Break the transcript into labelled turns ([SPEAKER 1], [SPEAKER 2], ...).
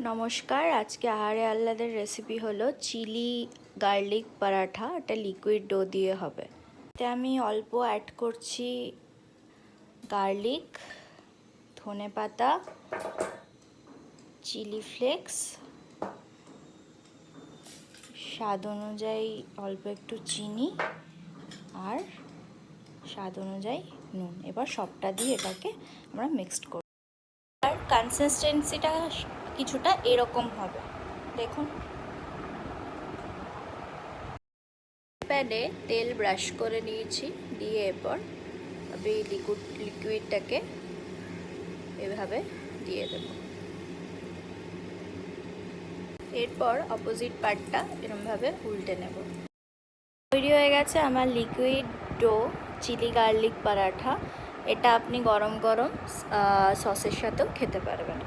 [SPEAKER 1] নমস্কার, আজকে আহারে আহ্লাদের রেসিপি হলো চিলি গার্লিক পরাঠা। এটা লিকুইড ডো দিয়ে হবে। এতে আমি অল্প অ্যাড করছি গার্লিক, ধনেপাতা, চিলি ফ্লেক্স, স্বাদ অনুযায়ী অল্প একটু চিনি আর স্বাদ অনুযায়ী নুন। এবার সবটা দিয়ে এটাকে আমরা মিক্সড করব। আর কনসিস্টেন্সিটা কিছুটা এরকম হবে, দেখুন। প্যানে তেল ব্রাশ করে নিয়েছি, দিয়ে এরপর আমি লিকুইডটাকে এভাবে দিয়ে দেব। এরপর অপোজিট পার্টটা এরমভাবে উল্টে নেব। তৈরি হয়ে গেছে আমার liquid dough chilli garlic paratha. এটা আপনি গরম গরম সসের সাথেও খেতে পারবেন।